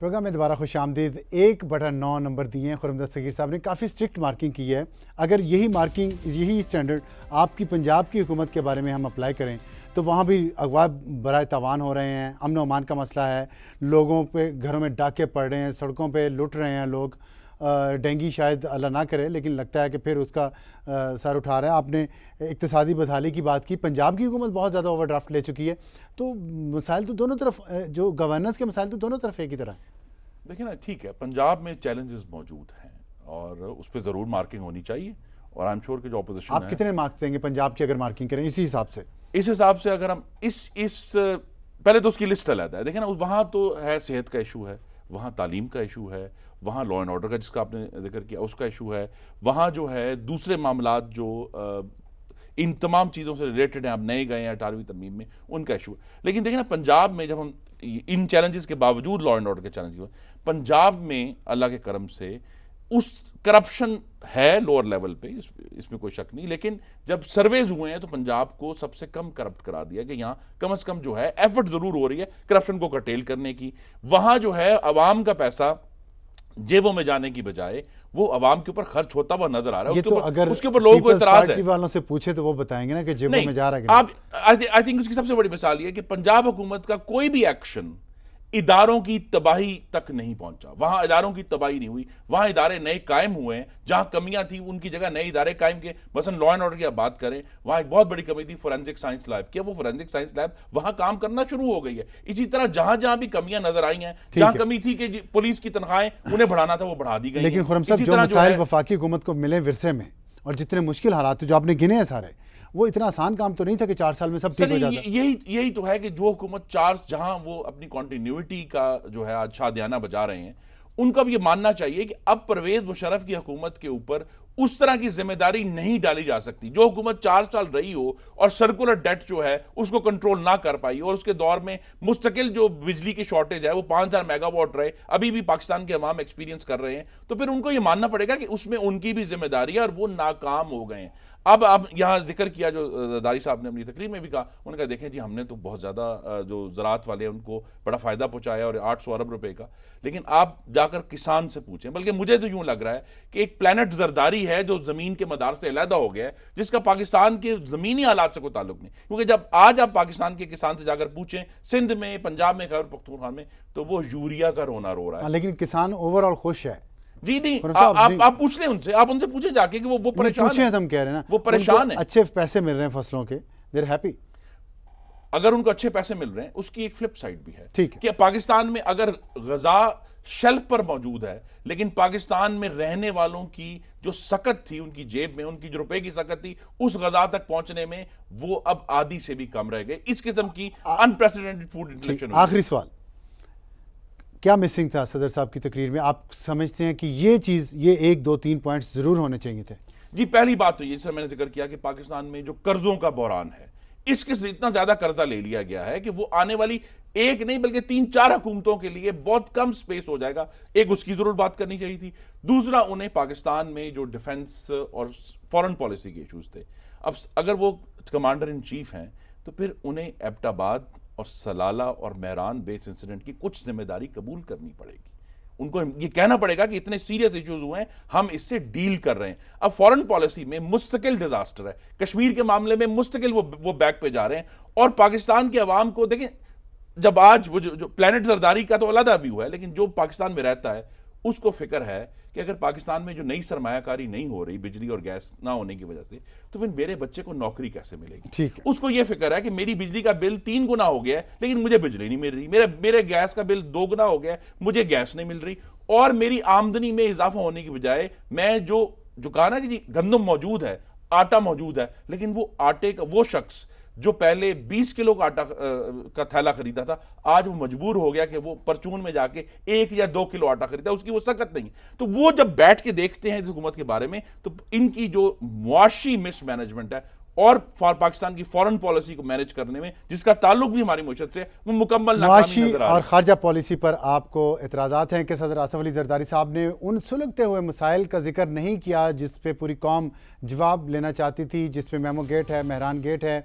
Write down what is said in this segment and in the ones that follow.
Programme में दोबारा खुश आमदीद। 1/9 नंबर दिए हैं खुर्रम दस्तगीर साहब ने, काफ़ी स्ट्रिक्ट मार्किंग की है। अगर यही मार्किंग, यही स्टैंडर्ड आपकी पंजाब की हुकूमत के बारे में हम अप्लाई करें तो वहाँ भी अगवा बराए तावान हो रहे हैं, अमन अमान का मसला है, लोगों पे घरों में डाके पड़ रहे हैं, सड़कों पे लुट रहे हैं लोग। डेंगी शायद अल्लाह ना करे, लेकिन लगता है कि फिर उसका सर उठा रहा है। आपने इक्तिसादी बदहाली की बात की, पंजाब की हुकूमत बहुत ज़्यादा ओवरड्राफ्ट ले चुकी है, तो मसाइल तो दोनों तरफ, जो गवर्नेंस के मसाइल तो दोनों तरफ एक ही तरह। देखिए ना, ठीक है, पंजाब में चैलेंजेस मौजूद हैं और उस पर ज़रूर मार्किंग होनी चाहिए। और आई एम श्योर कि जो ऑपोजिशन आप कितने मार्क्स देंगे पंजाब की अगर मार्किंग करें इसी हिसाब से? इस हिसाब से अगर हम इस पहले तो उसकी लिस्ट अलग है। देखिए ना, वहाँ तो है, सेहत का इशू है, वहाँ तालीम का इशू है, वहाँ लॉ एंड ऑर्डर का जिसका आपने जिक्र किया उसका इशू है, वहाँ जो है दूसरे मामलात जो इन तमाम चीज़ों से रिलेटेड हैं, आप नए गए हैं 18वीं तरमीम में, उनका इशू है। लेकिन देखिए ना, पंजाब में जब हम इन चैलेंजेस के बावजूद, लॉ एंड ऑर्डर के चैलेंज, पंजाब में अल्लाह के करम से उस करप्शन है लोअर लेवल पे, इसमें कोई शक नहीं। लेकिन जब सर्वेज हुए हैं तो पंजाब को सबसे कम करप्ट करा दिया कि यहाँ कम से कम जो है एफर्ट जरूर हो रही है करप्शन को कर्टेल करने की। वहाँ जो है अवाम का पैसा जेबों में जाने की बजाय वो अवाम के ऊपर खर्च होता हुआ नजर आ रहा है। उसके ऊपर लोगों को इतराज है। वालों से पूछे तो वो बताएंगे ना कि जेबों में जा रहा है। आप आई थिंक उसकी सबसे बड़ी मिसाल ये है कि पंजाब हुकूमत का कोई भी एक्शन इदारों की तबाही तक नहीं पहुंचा। वहां इदारों की तबाही नहीं हुई, वहां इदारे नए कायम हुए हैं। जहां कमियां थी उनकी जगह नए इदारे कायम किए। मसलन लॉ एंड ऑर्डर की आप बात करें, वहां एक बहुत बड़ी कमी थी फोरेंसिक साइंस लैब की, वो फोरेंसिक साइंस लैब वहां काम करना शुरू हो गई है। इसी तरह जहां जहां भी कमियां नजर आई हैं, जहां कमी थी कि पुलिस की तनख्वाहें उन्हें बढ़ाना था, वो बढ़ा दी गई। लेकिन खुर्रम साहब, जो मसाइल वफाकी हुकूमत को मिले विरसे में और जितने मुश्किल हालात जो आपने गिने हैं सारे, वो इतना आसान काम तो नहीं था कि 4 साल में सब ठीक हो जाता। यही तो है कि जो हुकूमत जहां वो अपनी कॉन्टिन्यूटी का जो है आज शादियाना बजा रहे हैं, उनको अब ये मानना चाहिए कि अब परवेज मुशर्रफ की हुकूमत के ऊपर उस तरह की जिम्मेदारी नहीं डाली जा सकती। जो हुकूमत 4 साल रही हो और सर्कुलर डेट जो है उसको कंट्रोल ना कर पाई और उसके दौर में मुस्तकिल जो बिजली की शॉर्टेज है वो 5000 मेगावाट रहे, अभी भी पाकिस्तान के अवाम एक्सपीरियंस कर रहे हैं, तो फिर उनको ये मानना पड़ेगा कि उसमें उनकी भी जिम्मेदारी है और वो नाकाम हो गए हैं। अब आप यहाँ जिक्र किया जो दारी साहब ने अपनी तकरीर में भी कहा, उन्होंने कहा देखें जी, हमने तो बहुत ज़्यादा जो ज़राअत वाले हैं उनको बड़ा फ़ायदा पहुँचाया और 800 अरब रुपए का। लेकिन आप जाकर किसान से पूछें, बल्कि मुझे तो यूँ लग रहा है कि एक प्लानट जरदारी है जो ज़मीन के मदार से अलहदा हो गया है, जिसका पाकिस्तान के ज़मीनी हालात से कोई ताल्लुक नहीं। क्योंकि जब आज आप पाकिस्तान के किसान से जाकर पूछें, सिंध में, पंजाब में, खैबर पख्तूनख्वा में, तो वो यूरिया का रोना रो रहा है। लेकिन किसान ओवरऑल खुश है। जी नहीं, आप पूछ लें उनसे, आप उनसे पूछे जाके कि वो परेशान है। हम कह रहे हैं ना, वो परेशान है। अच्छे पैसे मिल रहे हैं फसलों के, दे आर हैप्पी। अगर उनको अच्छे पैसे मिल रहे हैं, उसकी एक फ्लिप साइड भी है, ठीक है, कि पाकिस्तान में अगर गजा शेल्फ पर मौजूद है, लेकिन पाकिस्तान में रहने वालों की जो सकत थी, उनकी जेब में उनकी जो रुपए की सकत थी, उस गजा तक पहुंचने में वो अब आधी से भी कम रह गए। इस किस्म की अनप्रेसिडेंटेड फूड इन्फ्लेशन। आखिरी सवाल, क्या मिसिंग था सदर साहब की तकरीर में? आप समझते हैं कि ये चीज़, ये 1, 2, 3 पॉइंट्स जरूर होने चाहिए थे? जी, पहली बात तो ये, जैसे मैंने जिक्र किया कि पाकिस्तान में जो कर्जों का बहरान है, इसके से इतना ज्यादा कर्जा ले लिया गया है कि वो आने वाली एक नहीं बल्कि 3-4 हुकूमतों के लिए बहुत कम स्पेस हो जाएगा। एक, उसकी जरूर बात करनी चाहिए थी। दूसरा, उन्हें पाकिस्तान में जो डिफेंस और फॉरेन पॉलिसी के इश्यूज थे, अब अगर वो कमांडर इन चीफ हैं तो फिर उन्हें एबटाबाद और सलाला और मेहरान बेस इंसिडेंट की कुछ जिम्मेदारी कबूल करनी पड़ेगी। उनको ये कहना पड़ेगा कि इतने सीरियस इश्यूज हुए हैं, हम इससे डील कर रहे हैं। अब फॉरेन पॉलिसी में मुस्तकिल डिजास्टर है, कश्मीर के मामले में मुस्तकिल वो बैक पे जा रहे हैं। और पाकिस्तान के अवाम को देखें, जब आज वो जो प्लानट जरदारी का तो अलग व्यू है, लेकिन जो पाकिस्तान में रहता है उसको फिक्र है कि अगर पाकिस्तान में जो नई सरमायाकारी नहीं हो रही बिजली और गैस ना होने की वजह से, तो फिर मेरे बच्चे को नौकरी कैसे मिलेगी। ठीक है, उसको ये फिक्र है कि मेरी बिजली का बिल 3 गुना हो गया है, लेकिन मुझे बिजली नहीं मिल रही, मेरे गैस का बिल 2 गुना हो गया है, मुझे गैस नहीं मिल रही। और मेरी आमदनी में इजाफा होने की बजाय मैं जो कहा ना कि जी गंदम मौजूद है, आटा मौजूद है, लेकिन वो आटे का वो शख्स जो पहले 20 किलो का आटा का थैला खरीदा था, आज वो मजबूर हो गया कि वो परचून में जाके 1 या 2 किलो आटा खरीदा, उसकी वो सकत नहीं। तो वो जब बैठ के देखते हैं इस हुकूमत के बारे में, तो इनकी जो मुआशी मिसमैनेजमेंट है और पाकिस्तान की फॉरेन पॉलिसी को मैनेज करने में, जिसका ताल्लुक भी हमारी मुशत से, वो मुकम्मल नाकामी नजर आ रहा है। और खारजा पॉलिसी पर आपको एतराज़ात हैं कि सदर आसफ अली जरदारी साहब ने उन सुलगते हुए मसाइल का जिक्र नहीं किया जिस पे पूरी कौम जवाब लेना चाहती थी, जिस पे मेमो गेट है, मेहरान गेट है,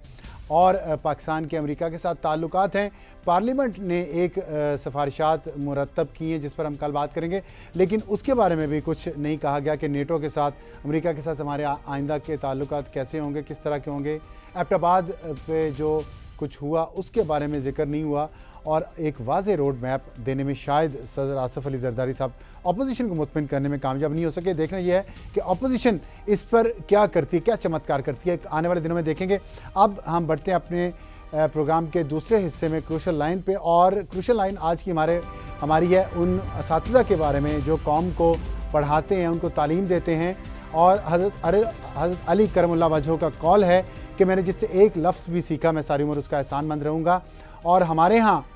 और पाकिस्तान के अमेरिका के साथ ताल्लुकात हैं। पार्लियामेंट ने एक सिफारिशात मुरतब की हैं जिस पर हम कल बात करेंगे, लेकिन उसके बारे में भी कुछ नहीं कहा गया कि नेटो के साथ, अमेरिका के साथ हमारे आइंदा के ताल्लुकात कैसे होंगे, किस तरह के होंगे। एबटाबाद पे जो कुछ हुआ उसके बारे में जिक्र नहीं हुआ, और एक वाज़े रोड मैप देने में शायद सदर आसिफ अली जरदारी साहब अपोजिशन को मुतमिन करने में कामयाब नहीं हो सके। देखना यह है कि अपोजिशन इस पर क्या करती है, क्या चमत्कार करती है, आने वाले दिनों में देखेंगे। अब हम बढ़ते हैं अपने प्रोग्राम के दूसरे हिस्से में क्रूशल लाइन पे, और क्रूशल लाइन आज की हमारी है उन असातिज़ा के बारे में जो कौम को पढ़ाते हैं, उनको तालीम देते हैं। और हज़रत अली करमुल्लाह वजह का कौल है कि मैंने जिससे एक लफ्ज़ भी सीखा मैं सारी उम्र उसका एहसानमंद रहूँगा। और हमारे यहाँ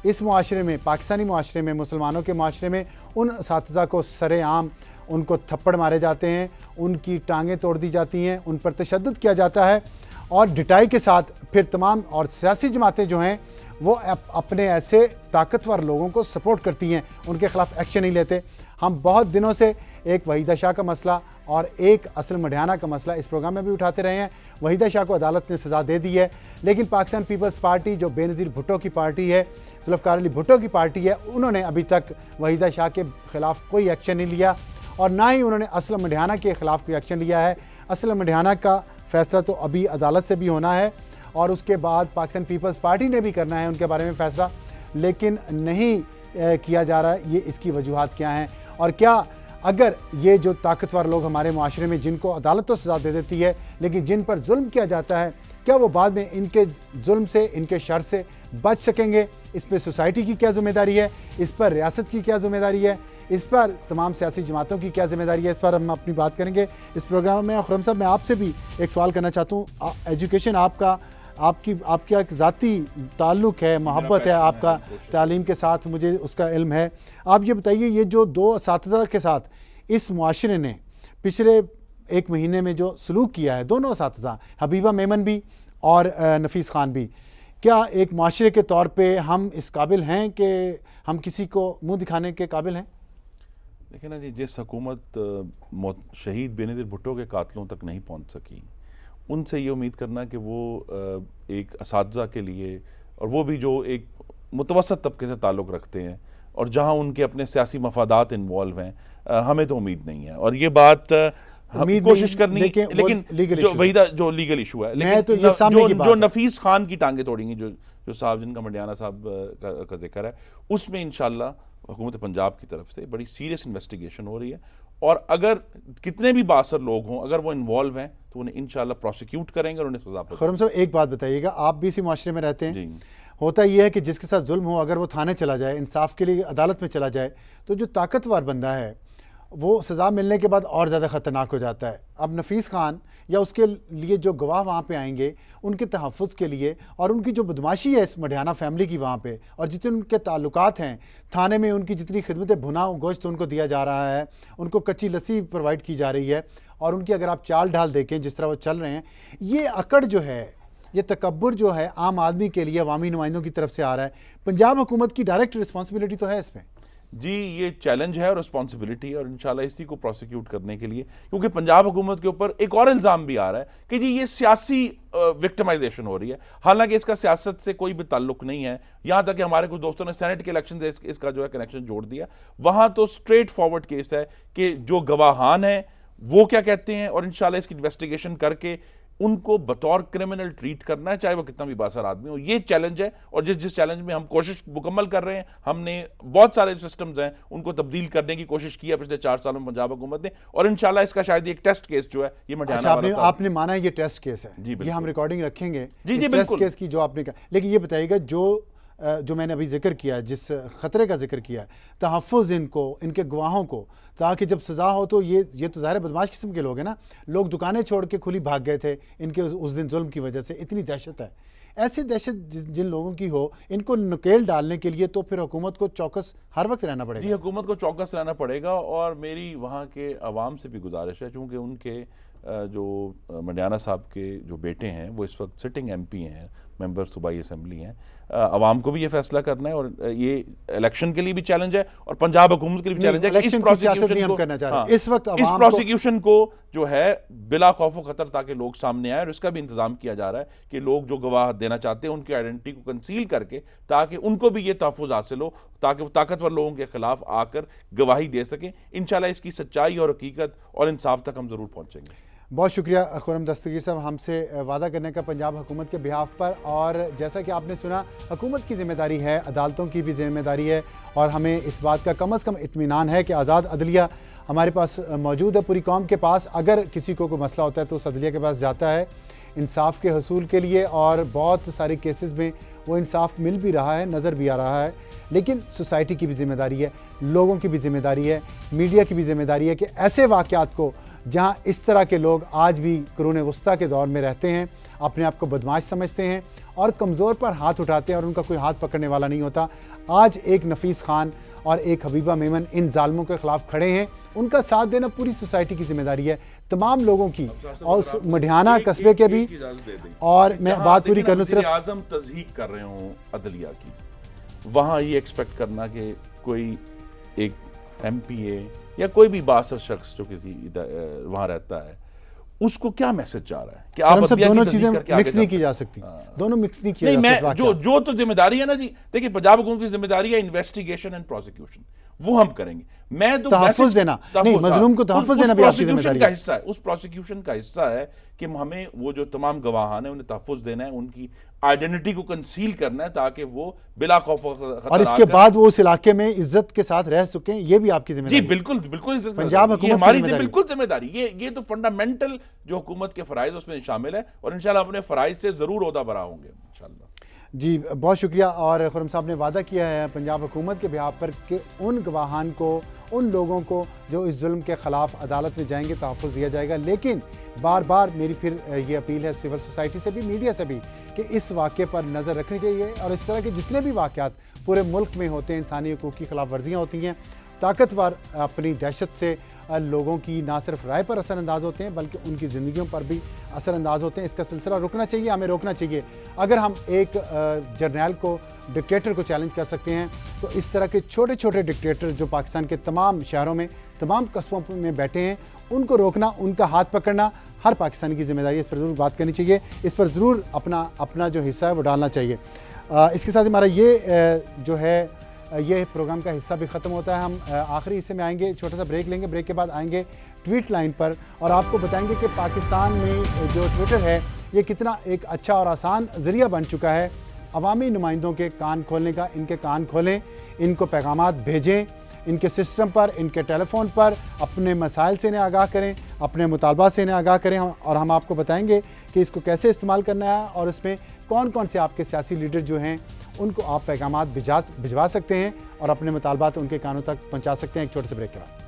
इस मुआशरे में, पाकिस्तानी मुआशरे में, मुसलमानों के मुआशरे में उन असातिज़ा को सरेआम उनको थप्पड़ मारे जाते हैं, उनकी टांगें तोड़ दी जाती हैं, उन पर तशद्दुद किया जाता है, और ढिठाई के साथ फिर तमाम और सियासी जमातें जो हैं वो अपने ऐसे ताकतवर लोगों को सपोर्ट करती हैं, उनके ख़िलाफ़ एक्शन नहीं लेते। हम बहुत दिनों से एक वहीदा शाह का मसला और एक असल मडियाना का मसला इस प्रोग्राम में भी उठाते रहे हैं। वहीदा शाह को अदालत ने सज़ा दे दी है, लेकिन पाकिस्तान पीपल्स पार्टी जो बेनज़ीर भुट्टो की पार्टी है, जुल्फ़िकार अली भुट्टो की पार्टी है, उन्होंने अभी तक वहीदा शाह के ख़िलाफ़ कोई एक्शन नहीं लिया, और ना ही उन्होंने असलम मडियाना के ख़िलाफ़ कोई एक्शन लिया है। असलम मडियाना का फ़ैसला तो अभी अदालत से भी होना है, और उसके बाद पाकिस्तान पीपल्स पार्टी ने भी करना है उनके बारे में फ़ैसला, लेकिन नहीं किया जा रहा है। ये इसकी वजूहात क्या हैं, और क्या अगर ये जो ताकतवर लोग हमारे माशरे में, जिनको अदालत तो सज़ा दे देती है, लेकिन जिन पर जुल्म किया जाता है, क्या वो बाद में इनके जुल्म से, इनके शर से बच सकेंगे? इस पर सोसाइटी की क्या ज़िम्मेदारी है, इस पर रियासत की क्या ज़िम्मेदारी है, इस पर तमाम सियासी जमातों की क्या ज़िम्मेदारी है? इस पर हम अपनी बात करेंगे इस प्रोग्राम में। खुर्रम साहब, मैं आपसे भी एक सवाल करना चाहता हूँ। एजुकेशन आपका एक ज़ाती ताल्लुक़ है, मोहब्बत है आपका तालीम के साथ, मुझे उसका इल्म है। आप ये बताइए, ये जो दो असातिज़ा के साथ इस मुआशरे ने पिछले एक महीने में जो सलूक किया है, दोनों असातिज़ा हबीबा मेमन भी और नफीस खान भी, क्या एक माशरे के तौर पे हम इस काबिल हैं कि हम किसी को मुंह दिखाने के काबिल हैं? देखिए ना जी, जिस हुकूमत शहीद बेनज़ीर भुट्टो के कातलों तक नहीं पहुंच सकी, उनसे ये उम्मीद करना कि वो एक असातिज़ा के लिए, और वो भी जो एक मुतवसत तबके से ताल्लुक़ रखते हैं और जहां उनके अपने सियासी मफादात इन्वॉल्व हैं, हमें तो उम्मीद नहीं है। और ये बात हम कोशिश करनी, लेकिन जो लीगल इशू है, लेकिन जो नफीस खान की टांगे तोड़ेंगी, जो साहब जिनका मडियाना साहब का जिक्र है, उसमें इंशाल्लाह हुकूमत पंजाब की तरफ से बड़ी सीरियस इन्वेस्टिगेशन हो रही है, और अगर कितने भी बासर लोग हों, अगर वो इन्वॉल्व हैं तो उन्हें इंशाल्लाह प्रोसिक्यूट करेंगे और उन्हें सजा। खुर्रम साहब, एक बात बताइएगा, आप भी इसी माशरे में रहते हैं, होता यह है कि जिसके साथ जुल्म हो, अगर वो थाने चला जाए, इंसाफ के लिए अदालत में चला जाए, तो जो ताकतवर बंदा है वो सज़ा मिलने के बाद और ज़्यादा ख़तरनाक हो जाता है। अब नफीस खान या उसके लिए जो गवाह वहाँ पे आएंगे, उनके तहफ़्फ़ुज़ के लिए, और उनकी जो बदमाशी है इस मडियाना फैमिली की वहाँ पे, और जितने उनके ताल्लुकात हैं थाने में, उनकी जितनी खिदमतें, भुना गोश्त उनको दिया जा रहा है, उनको कच्ची लस्सी प्रोवाइड की जा रही है, और उनकी अगर आप चाल ढाल देखें जिस तरह वो चल रहे हैं, ये अकड़ जो है, ये तकब्बुर जो है आम आदमी के लिए अवामी नुमाइंदों की तरफ से आ रहा है। पंजाब हुकूमत की डायरेक्ट रिस्पॉन्सिबिलिटी तो है इसमें जी, ये चैलेंज है और रिस्पॉन्सिबिलिटी है, और इंशाल्लाह इसी को प्रोसिक्यूट करने के लिए, क्योंकि पंजाब हुकूमत के ऊपर एक और इल्ज़ाम भी आ रहा है कि जी ये सियासी विक्टिमाइजेशन हो रही है, हालांकि इसका सियासत से कोई भी ताल्लुक नहीं है। यहां तक कि हमारे कुछ दोस्तों ने सेनेट के इलेक्शन से इसका जो है कनेक्शन जोड़ दिया। वहां तो स्ट्रेट फॉरवर्ड केस है कि जो गवाहान है वो क्या कहते हैं, और इंशाल्लाह इसकी इन्वेस्टिगेशन करके उनको बतौर क्रिमिनल ट्रीट करना है, चाहे वो कितना भी बासर आदमी हो। ये चैलेंज है, और जिस चैलेंज में हम कोशिश मुकम्मल कर रहे हैं, हमने बहुत सारे सिस्टम्स हैं उनको तब्दील करने की कोशिश की है पिछले 4 सालों में पंजाब हुकूमत ने, और इंशाल्लाह इसका शायद एक टेस्ट केस जो है ये मडियाना वाला आपने माना ये टेस्ट केस है जी, ये हम रिकॉर्डिंग रखेंगे जी टेस्ट केस की जो आपने कहा। लेकिन ये बताइएगा, जो मैंने अभी जिक्र किया, जिस ख़तरे का जिक्र किया, तहफ़्फ़ुज़ इनको, इनके गवाहों को, ताकि जब सज़ा हो तो ये तो ज़ाहिर बदमाश किस्म के लोग हैं ना, लोग दुकानें छोड़ के खुली भाग गए थे इनके उस दिन जुल्म की वजह से। इतनी दहशत है, ऐसी दहशत जिन लोगों की हो, इनको नकेल डालने के लिए तो फिर हुकूमत को चौकस हर वक्त रहना पड़ेगा। जी, हुकूमत को चौकस रहना पड़ेगा, और मेरी वहाँ के अवाम से भी गुजारिश है, चूँकि उनके जो मडियाना साहब के जो बेटे हैं वो इस वक्त सिटिंग MP हैं मेंबर्स सूबाई असम्बली हैं। अवाम को भी ये फैसला करना है और ये इलेक्शन के लिए भी चैलेंज है और पंजाब हुकूमत के लिए भी चैलेंज है कि इस प्रोसिक्यूशन को जो है बिला खौफ खतर ताकि लोग सामने आए, और इसका भी इंतजाम किया जा रहा है कि लोग जो गवाह देना चाहते हैं उनकी आइडेंटिटी को कंसील करके, ताकि उनको भी ये तहफ़्फ़ुज़ हासिल हो, ताकि वो ताकतवर लोगों के खिलाफ आकर गवाही दे सकें। इंशाल्लाह इसकी सच्चाई और हकीकत और इंसाफ तक हम ज़रूर पहुँचेंगे। बहुत शुक्रिया खुर्रम दस्तगीर साहब हमसे वादा करने का पंजाब हुकूमत के बिहाफ पर। और जैसा कि आपने सुना, हुकूमत की ज़िम्मेदारी है, अदालतों की भी ज़िम्मेदारी है, और हमें इस बात का कम से कम इत्मीनान है कि आज़ाद अदलिया हमारे पास मौजूद है पूरी कौम के पास। अगर किसी को कोई मसला होता है तो उस अदलिया के पास जाता है इंसाफ के हसूल के लिए, और बहुत सारे केसेस में वो इंसाफ मिल भी रहा है, नज़र भी आ रहा है। लेकिन सोसाइटी की भी ज़िम्मेदारी है, लोगों की भी ज़िम्मेदारी है, मीडिया की भी ज़िम्मेदारी है कि ऐसे वाक़यात को जहां इस तरह के लोग आज भी कुरून वस्ता के दौर में रहते हैं, अपने आप को बदमाश समझते हैं और कमज़ोर पर हाथ उठाते हैं और उनका कोई हाथ पकड़ने वाला नहीं होता, आज एक नफीस खान और एक हबीबा मेमन इन जालिमों के ख़िलाफ़ खड़े हैं। उनका साथ देना पूरी सोसाइटी की जिम्मेदारी है, तमाम लोगों की, और उस मढ़ियाना कस्बे के भी। और मैं बात पूरी कर लूँ, सिर्फ आज़म तज़हीक कर रहे हों अदलिया की, वहाँ ये एक्सपेक्ट करना कि कोई एक MPA या कोई भी बासर शख्स जो किसी वहाँ रहता है, उसको क्या मैसेज जा रहा है कि आप दोनों चीजें मिक्स नहीं की जा सकती, दोनों मिक्स नहीं किया जा सकता। जो तो जिम्मेदारी है ना जी, देखिए पंजाब हुकूमत की जिम्मेदारी है इन्वेस्टिगेशन एंड प्रोसिक्यूशन, वो हम करेंगे। मैं तो तहफ़्फ़ुज़ देना नहीं, मज़लूम को तहफ़्फ़ुज़ देना भी आपकी जिम्मेदारी का हिस्सा है, उस प्रोसिक्यूशन का हिस्सा है कि हमें वो जो तमाम गवाहान है उन्हें तहफ़्फ़ुज़ देना है, उनकी आइडेंटिटी को कंसील करना है ताकि वो बिला खौफ और इसके बाद वो उस इलाके में इज्जत के साथ रह सकें, ये भी आपकी जिम्मेदारी। जी बिल्कुल बिल्कुल, पंजाब हुकूमत हमारी बिल्कुल जिम्मेदारी, ये तो फंडामेंटल जो हुकूमत के फ़राइज़ उसमें शामिल है, और इंशाल्लाह अपने फ़राइज़ से ज़रूर ओहदा बरा होंगे इंशाल्लाह। जी बहुत शुक्रिया। और खुर्रम साहब ने वादा किया है पंजाब हुकूमत के बिहाफ पर कि उन गवाहान को, उन लोगों को जो इस जुल्म के ख़िलाफ़ अदालत में जाएंगे, तहफ़्फ़ुज़ दिया जाएगा। लेकिन बार बार मेरी फिर ये अपील है सिविल सोसाइटी से भी, मीडिया से भी, कि इस वाक़े पर नज़र रखनी चाहिए, और इस तरह के जितने भी वाक़यात पूरे मुल्क में होते हैं, इंसानी हकूक़ की खिलाफ वर्जियाँ होती हैं, ताकतवर अपनी दहशत से लोगों की ना सिर्फ राय पर असरअंदाज होते हैं बल्कि उनकी ज़िंदगियों पर भी असरअंदाज होते हैं। इसका सिलसिला रुकना चाहिए, हमें रोकना चाहिए। अगर हम एक जर्नैल को, डिक्टेटर को चैलेंज कर सकते हैं, तो इस तरह के छोटे छोटे डिक्टेटर जो पाकिस्तान के तमाम शहरों में, तमाम कस्बों में बैठे हैं, उनको रोकना, उनका हाथ पकड़ना हर पाकिस्तानी की जिम्मेदारी है। इस पर ज़रूर बात करनी चाहिए, इस पर ज़रूर अपना जो हिस्सा है वो डालना चाहिए। इसके साथ हमारा ये जो है ये प्रोग्राम का हिस्सा भी ख़त्म होता है। हम आखिरी हिस्से में आएंगे, छोटा सा ब्रेक लेंगे, ब्रेक के बाद आएंगे ट्वीट लाइन पर और आपको बताएंगे कि पाकिस्तान में जो ट्विटर है ये कितना एक अच्छा और आसान ज़रिया बन चुका है अवामी नुमाइंदों के कान खोलने का। इनके कान खोलें, इनको पैगामात भेजें, इनके सिस्टम पर, इनके टेलीफोन पर अपने मसाइल से इन्हें आगाह करें, अपने मुतालबात से इन्हें आगाह करें, और हम आपको बताएंगे कि इसको कैसे इस्तेमाल करना है और इसमें कौन कौन से आपके सियासी लीडर जो हैं उनको आप पैगामात भिजवा सकते हैं और अपने मुतालबात उनके कानों तक पहुंचा सकते हैं। एक छोटे से ब्रेक के बाद।